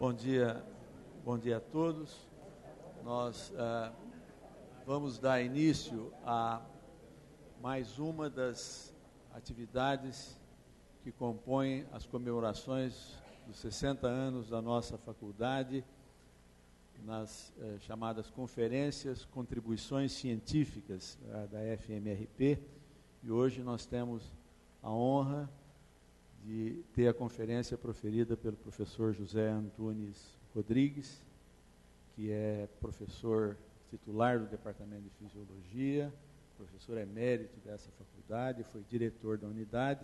Bom dia a todos. Nós vamos dar início a mais uma das atividades que compõem as comemorações dos 60 anos da nossa faculdade, nas chamadas conferências, contribuições científicas da FMRP, e hoje nós temos a honra de ter a conferência proferida pelo professor José Antunes Rodrigues, que é professor titular do Departamento de Fisiologia, professor emérito dessa faculdade, foi diretor da unidade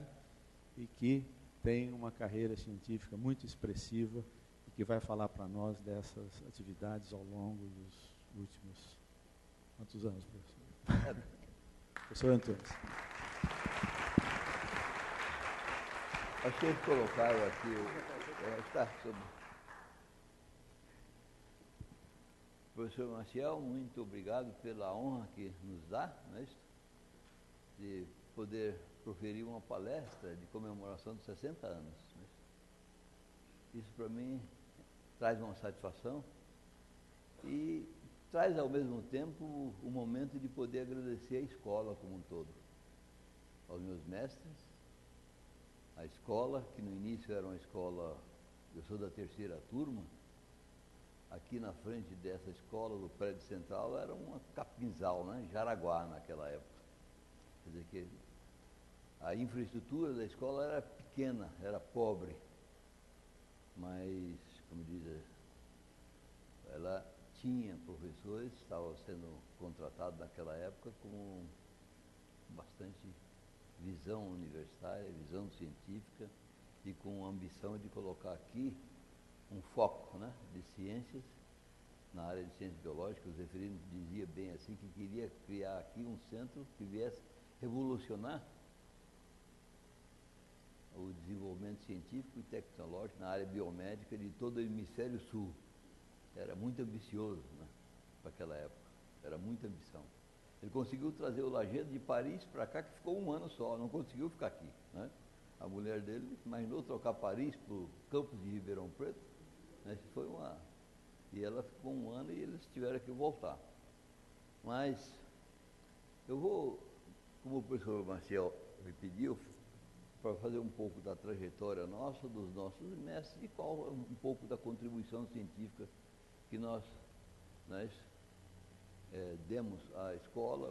e que tem uma carreira científica muito expressiva e que vai falar para nós dessas atividades ao longo dos últimos... Quantos anos, professor? Professor Antunes. Achei que colocaram aqui, está sobre... Professor Maciel, muito obrigado pela honra que nos dá, não é isso? De poder proferir uma palestra de comemoração dos 60 anos. Não é isso? Isso para mim traz uma satisfação e traz ao mesmo tempo o momento de poder agradecer a escola como um todo, aos meus mestres, a escola, que no início era uma escola, eu sou da terceira turma, aqui na frente dessa escola, do prédio central, era uma capinzal, né? Jaraguá naquela época. Quer dizer que a infraestrutura da escola era pequena, era pobre, mas, como diz, ela tinha professores, estava sendo contratado naquela época com bastante visão universitária, visão científica e com a ambição de colocar aqui um foco, né, de ciências, na área de ciências biológicas. O referendo dizia bem assim que queria criar aqui um centro que viesse revolucionar o desenvolvimento científico e tecnológico na área biomédica de todo o hemisfério sul. Era muito ambicioso, né, para aquela época, era muita ambição. Ele conseguiu trazer o Lajedo de Paris para cá, que ficou um ano só, não conseguiu ficar aqui, né? A mulher dele imaginou trocar Paris para o campus de Ribeirão Preto, né? Foi uma... E ela ficou um ano e eles tiveram que voltar. Mas eu vou, como o professor Maciel me pediu, para fazer um pouco da trajetória nossa, dos nossos mestres, e qual um pouco da contribuição científica que nós demos à escola,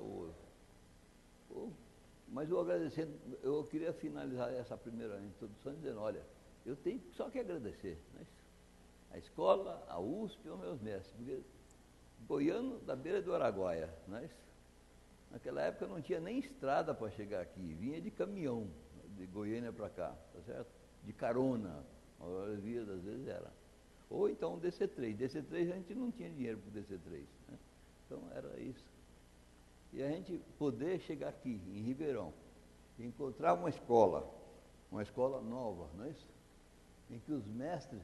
mas eu agradecendo, eu queria finalizar essa primeira introdução dizendo, olha, eu tenho só que agradecer, né? A escola, a USP e os meus mestres, porque goiano da beira do Araguaia, né? Naquela época não tinha nem estrada para chegar aqui, vinha de caminhão, de Goiânia para cá, tá certo? De carona, a maioria das vezes era. Ou então DC3, DC3 a gente não tinha dinheiro para o DC3, né? Então era isso. E a gente poder chegar aqui, em Ribeirão, e encontrar uma escola nova, não é isso? Em que os mestres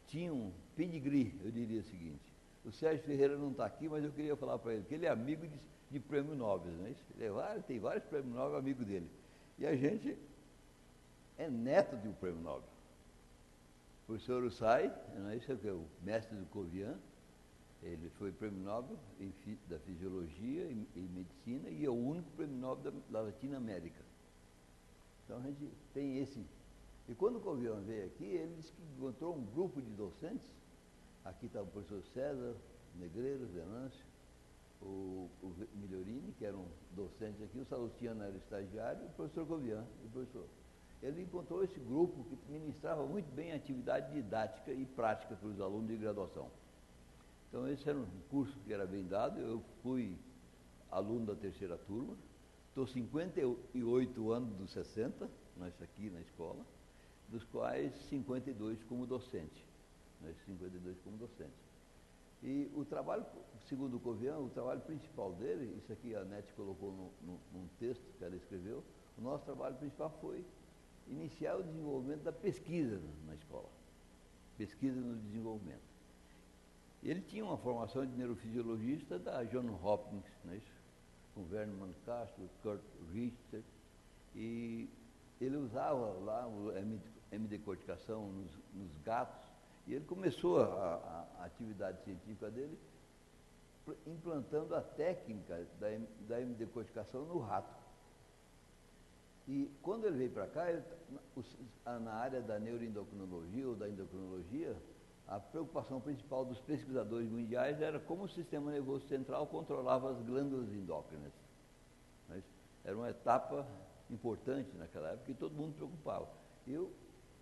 tinham pedigree, eu diria o seguinte. O Sérgio Ferreira não está aqui, mas eu queria falar para ele que ele é amigo de prêmio Nobel, não é isso? Ele tem vários prêmios Nobel, amigo dele. E a gente é neto de um prêmio Nobel. O professor Ussai, não é isso? É o mestre do Covian. Ele foi prêmio Nobel da Fisiologia e Medicina e é o único prêmio Nobel da Latinoamérica. Então a gente tem esse. E quando o Covian veio aqui, ele disse que encontrou um grupo de docentes. Aqui está o professor César Negreiros, Venâncio, o Migliorini, que eram docentes aqui, o Salustiano era estagiário, e o professor Covian, o professor. Ele encontrou esse grupo que ministrava muito bem a atividade didática e prática para os alunos de graduação. Então esse era um curso que era bem dado, eu fui aluno da terceira turma, estou 58 anos dos 60, nós aqui na escola, dos quais 52 como docente, 52 como docente. E o trabalho, segundo o Covian, o trabalho principal dele, isso aqui a NET colocou num texto que ela escreveu, o nosso trabalho principal foi iniciar o desenvolvimento da pesquisa na escola, pesquisa no desenvolvimento. Ele tinha uma formação de neurofisiologista da Johns Hopkins, né, com Werner Castro, Kurt Richter, e ele usava lá o MD corticação nos gatos E ele começou a atividade científica dele implantando a técnica da hemidecodificação no rato. E quando ele veio para cá, na área da neuroendocrinologia ou da endocrinologia, a preocupação principal dos pesquisadores mundiais era como o sistema nervoso central controlava as glândulas endócrinas. Mas era uma etapa importante naquela época e todo mundo preocupava. Eu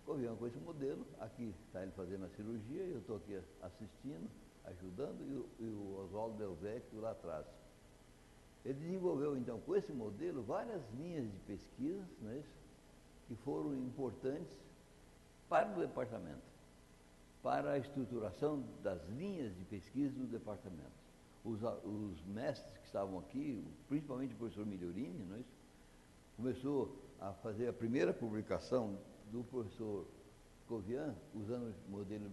convivi com esse modelo, aqui está ele fazendo a cirurgia, eu estou aqui assistindo, ajudando, e o Oswaldo Delvecchio lá atrás. Ele desenvolveu, então, com esse modelo, várias linhas de pesquisa, né, que foram importantes para o departamento, para a estruturação das linhas de pesquisa do departamento. Os mestres que estavam aqui, principalmente o professor Migliorini, né, começou a fazer a primeira publicação do professor Covian, usando o modelo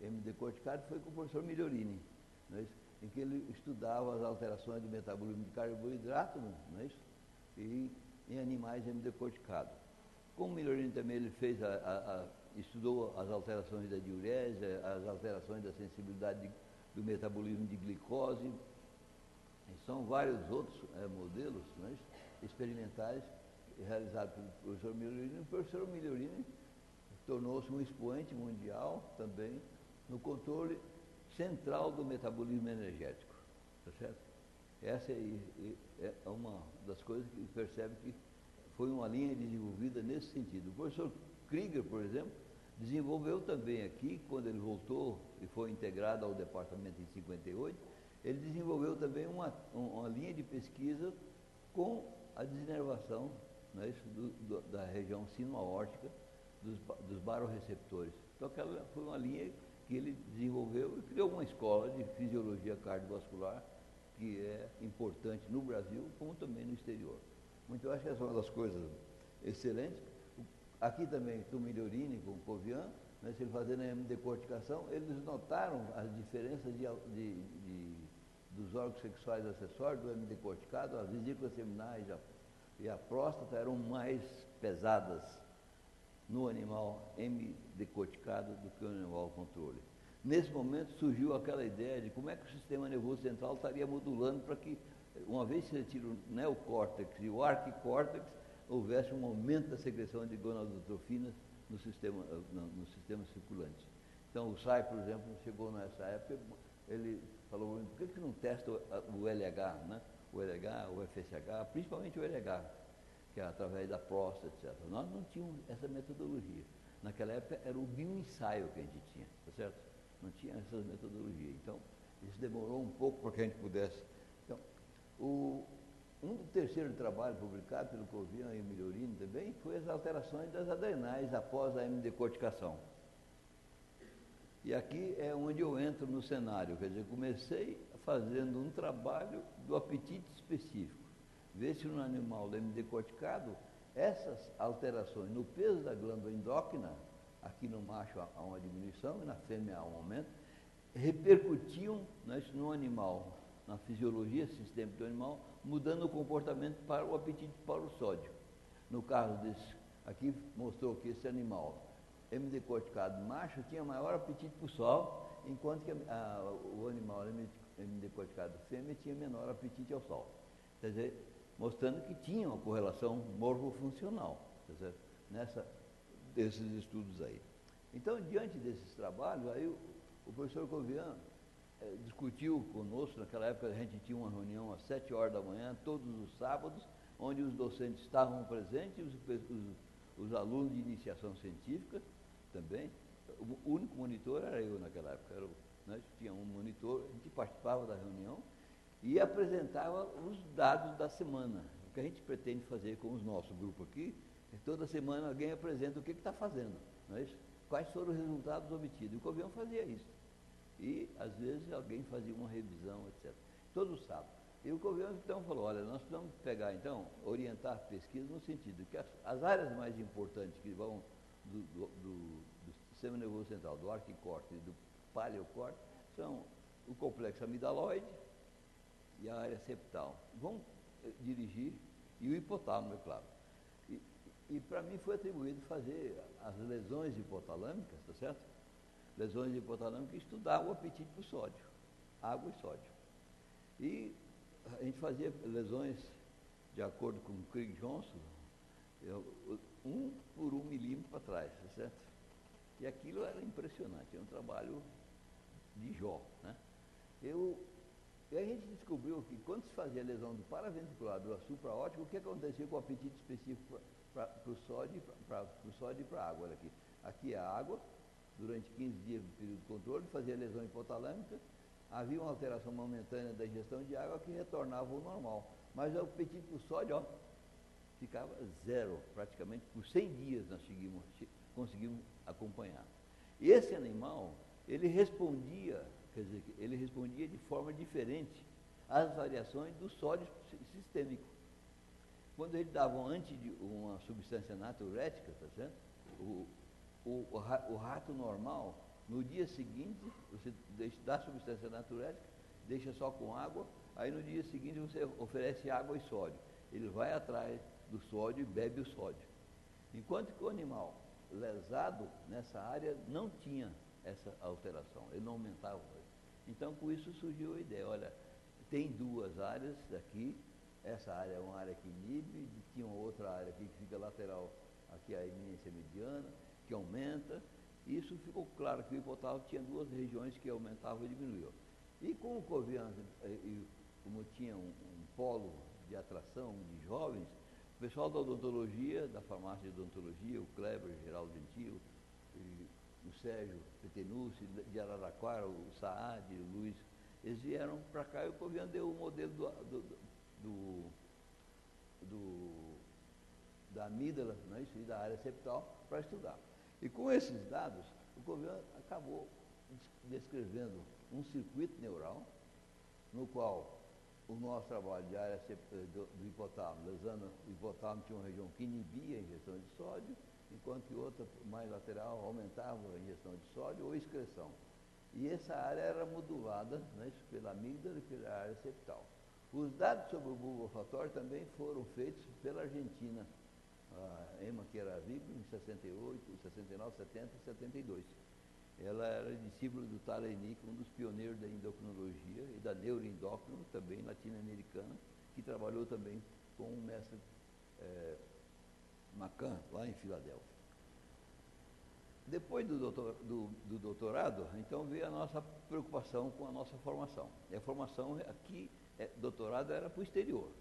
hemidecodificado, foi com o professor Migliorini, né, em que ele estudava as alterações do metabolismo de carboidrato, não é isso? E em animais hemidecodificados. Como o Migliorini também ele fez estudou as alterações da diurese, as alterações da sensibilidade do metabolismo de glicose, e são vários outros modelos, não é isso? Experimentais realizados pelo professor Migliorini. O professor Migliorini tornou-se um expoente mundial também no controle central do metabolismo energético, tá certo? Essa é uma das coisas que percebe que foi uma linha desenvolvida nesse sentido. O professor Krieger, por exemplo, desenvolveu também aqui, quando ele voltou e foi integrado ao departamento em 58, ele desenvolveu também uma linha de pesquisa com a desinervação, não é isso, da região sino-aórtica dos baroreceptores. Então aquela foi uma linha que ele desenvolveu e criou uma escola de fisiologia cardiovascular que é importante no Brasil, como também no exterior. Então, eu acho que essa é uma das coisas excelentes. Aqui também, com o Migliorini, com o Covian, né, se ele fazendo a hemidecodificação, eles notaram as diferenças dos órgãos sexuais acessórios do hemidecodificado, as vesículas seminais e a próstata eram mais pesadas no animal hemidecodificado do que no animal controle. Nesse momento surgiu aquela ideia de como é que o sistema nervoso central estaria modulando para que, uma vez que você tira o neocórtex e o arquicórtex, houvesse um aumento da secreção de gonadotrofinas no sistema circulante. Então o SAI, por exemplo, chegou nessa época, ele falou, por que não testa o LH, né? O LH, o FSH, principalmente o LH, que é através da próstata, etc. Nós não tínhamos essa metodologia. Naquela época era o bioensaio que a gente tinha, tá certo? Não tinha essa metodologia. Então, isso demorou um pouco para que a gente pudesse. Então, um terceiro trabalho publicado pelo Covian e Migliorini também foi as alterações das adrenais após a hemidecodificação. E aqui é onde eu entro no cenário, quer dizer, comecei fazendo um trabalho do apetite específico. Ver se no animal hemidecodificado, essas alterações no peso da glândula endócrina, aqui no macho há uma diminuição e na fêmea há um aumento, repercutiam, né, no animal, na fisiologia sistêmica do animal, mudando o comportamento para o apetite para o sódio. No caso desse, aqui mostrou que esse animal hemidecodificado macho tinha maior apetite para o sol, enquanto que o animal hemidecodificado fêmea tinha menor apetite ao sol. Quer dizer, mostrando que tinha uma correlação morfofuncional, quer dizer, desses estudos aí. Então, diante desses trabalhos, aí o professor Covian discutiu conosco, naquela época a gente tinha uma reunião às 7 horas da manhã, todos os sábados, onde os docentes estavam presentes, os alunos de iniciação científica também. O único monitor era eu naquela época, tinha um monitor, a gente participava da reunião e apresentava os dados da semana. O que a gente pretende fazer com o nosso grupo aqui, toda semana alguém apresenta o que está fazendo, não é isso? Quais foram os resultados obtidos. E o Covian fazia isso. E, às vezes, alguém fazia uma revisão, etc. Todos sábados. E o Covian, então, falou, olha, nós precisamos pegar, então, orientar a pesquisa no sentido que as áreas mais importantes que vão do sistema nervoso central, do arquicórtex e do paleocórtex, são o complexo amidaloide e a área septal. Vão dirigir, e o hipotálamo, é claro. E para mim foi atribuído fazer as lesões hipotalâmicas, tá certo? lesões hipotalâmicas, estudar o apetite por sódio, água e sódio. E a gente fazia lesões de acordo com o Craig Johnson, 1 por 1 milímetro para trás, tá certo? E aquilo era impressionante, é um trabalho de Jó, né? E a gente descobriu que quando se fazia lesão do paraventricular, do supraóptico, o que acontecia com o apetite específico para o sódio e para a água? Olha aqui. Aqui a água, durante 15 dias do período de controle, fazia lesão hipotalâmica, havia uma alteração momentânea da ingestão de água que retornava ao normal. Mas o apetite por sódio, ó, ficava zero, praticamente por 100 dias nós conseguimos acompanhar. E esse animal, ele respondia de forma diferente às variações do sódio sistêmico. Quando ele dava uma substância natriurética, tá certo? O rato normal, no dia seguinte, você dá a substância natriurética, deixa só com água, aí no dia seguinte você oferece água e sódio. Ele vai atrás do sódio e bebe o sódio. Enquanto que o animal lesado nessa área não tinha essa alteração, ele não aumentava. Então, com isso surgiu a ideia, olha, tem 2 áreas aqui, essa área é uma área que inibe, tinha uma outra área aqui que fica lateral, aqui a eminência mediana, que aumenta. Isso ficou claro que o hipotálamo tinha 2 regiões que aumentavam e diminuíam. E com o Covian, como tinha um polo de atração de jovens, o pessoal da odontologia, da farmácia de odontologia, o Kleber, Geraldo Gentil, o Sérgio Petenucci, de Araraquara, o Saad, o Luiz, eles vieram para cá e o Covian deu o modelo da amígdala, né, e da área septal para estudar. E com esses dados, o Covian acabou descrevendo um circuito neural no qual o nosso trabalho de área do hipotálamo, lesando o hipotálamo, tinha uma região que inibia a injeção de sódio, enquanto que outra mais lateral aumentava a injeção de sódio ou excreção. E essa área era modulada, né, pela amígdala e pela área septal. Os dados sobre o bulbofatório também foram feitos pela Argentina, a Emma Chiaravico, em 68, 69, 70 e 72. Ela era discípula do Talenic, um dos pioneiros da endocrinologia e da neuroendócrino, também latino-americana, que trabalhou também com o mestre Macan, lá em Filadélfia. Depois do doutorado, então veio a nossa preocupação com a nossa formação. E a formação aqui, doutorado era para o exterior.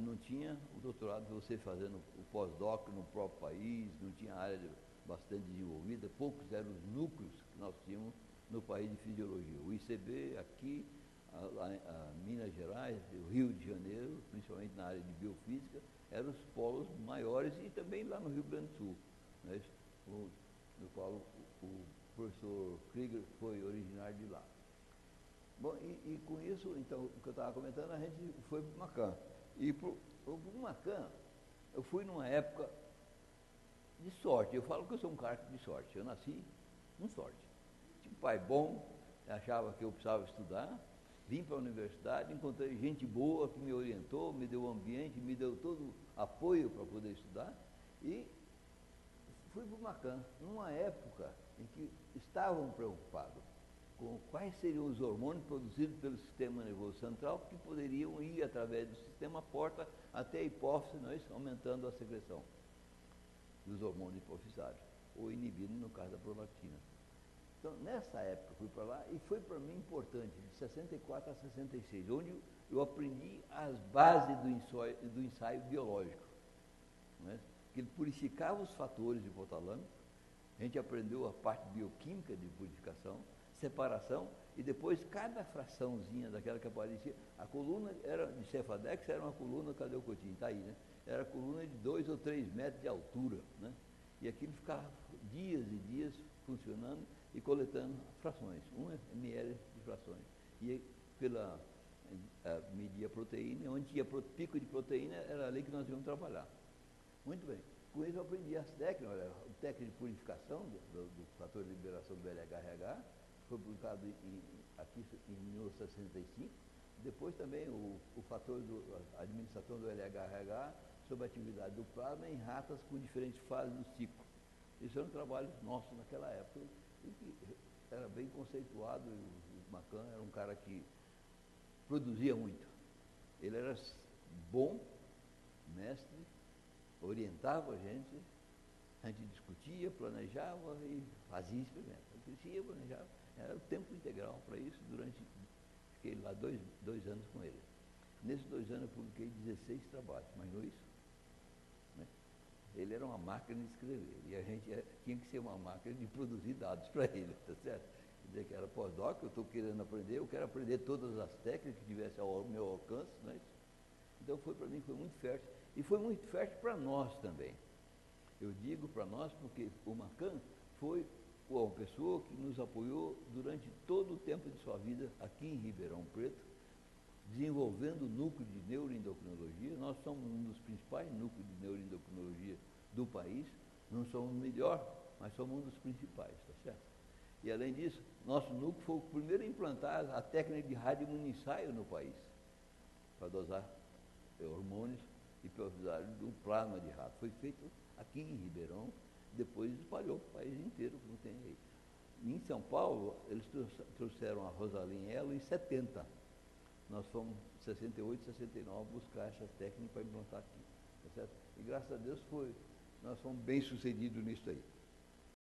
Não tinha o doutorado de você fazendo o pós-doc no próprio país, não tinha área bastante desenvolvida, poucos eram os núcleos que nós tínhamos no país de fisiologia. O ICB aqui, a Minas Gerais, o Rio de Janeiro, principalmente na área de biofísica, eram os polos maiores e também lá no Rio Grande do Sul, né, no qual o professor Krieger foi originário de lá. Bom, e com isso, então, o que eu estava comentando, a gente foi para o Macan. E para o Macan, eu fui numa época de sorte. Eu falo que eu sou um cara de sorte. Eu nasci com sorte. Tinha um pai bom, achava que eu precisava estudar, vim para a universidade, encontrei gente boa que me orientou, me deu ambiente, me deu todo apoio para poder estudar e fui para o Macan, numa época em que estavam preocupados com quais seriam os hormônios produzidos pelo sistema nervoso central que poderiam ir através do sistema porta até a hipófise, aumentando a secreção dos hormônios hipofisários, ou inibindo no caso da prolactina. Então, nessa época, fui para lá e foi para mim importante, de 64 a 66, onde eu aprendi as bases do ensaio biológico, né? Que ele purificava os fatores hipotalâmicos, a gente aprendeu a parte bioquímica de purificação, separação, e depois cada fraçãozinha daquela que aparecia, a coluna era de Cefadex, era uma coluna, cadê o cotinho? Está aí, né? Era coluna de 2 ou 3 metros de altura, né? E aquilo ficava dias e dias funcionando e coletando frações, 1 ml de frações. E pela media proteína, onde tinha pico de proteína, era ali que nós íamos trabalhar. Muito bem. Com isso eu aprendi as técnicas, olha, a técnica de purificação do fator de liberação do LHRH, foi publicado aqui em 1965. Depois também o fator a administração do LHRH sobre a atividade do plasma em ratas com diferentes fases do ciclo. Esse era um trabalho nosso naquela época, e que era bem conceituado, e o Macan era um cara que produzia muito. Ele era bom, mestre, orientava a gente discutia, planejava e fazia experimento. Discutia, planejava, era o tempo integral para isso, fiquei lá dois anos com ele. Nesses 2 anos eu publiquei 16 trabalhos, mas não isso. Né? Ele era uma máquina de escrever, e a gente tinha que ser uma máquina de produzir dados para ele, tá certo? Quer dizer que era pós-doc, eu estou querendo aprender, eu quero aprender todas as técnicas que tivessem ao meu alcance, não é isso? Então para mim foi muito fértil, e foi muito fértil para nós também. Eu digo para nós porque o Macan foi uma pessoa que nos apoiou durante todo o tempo de sua vida aqui em Ribeirão Preto, desenvolvendo o núcleo de neuroendocrinologia. Nós somos um dos principais núcleos de neuroendocrinologia do país, não somos o melhor, mas somos um dos principais, tá certo? E além disso, nosso núcleo foi o primeiro a implantar a técnica de radioimunoensaio no país, para dosar hormônios e para usar do plasma de rato. Foi feito aqui em Ribeirão, depois espalhou para o país inteiro, como tem aí. Em São Paulo, eles trouxeram a Rosalyn Elo em 70. Nós fomos em 68, 69 buscar essas técnicas para implantar aqui. Tá certo? E graças a Deus nós fomos bem sucedidos nisso aí.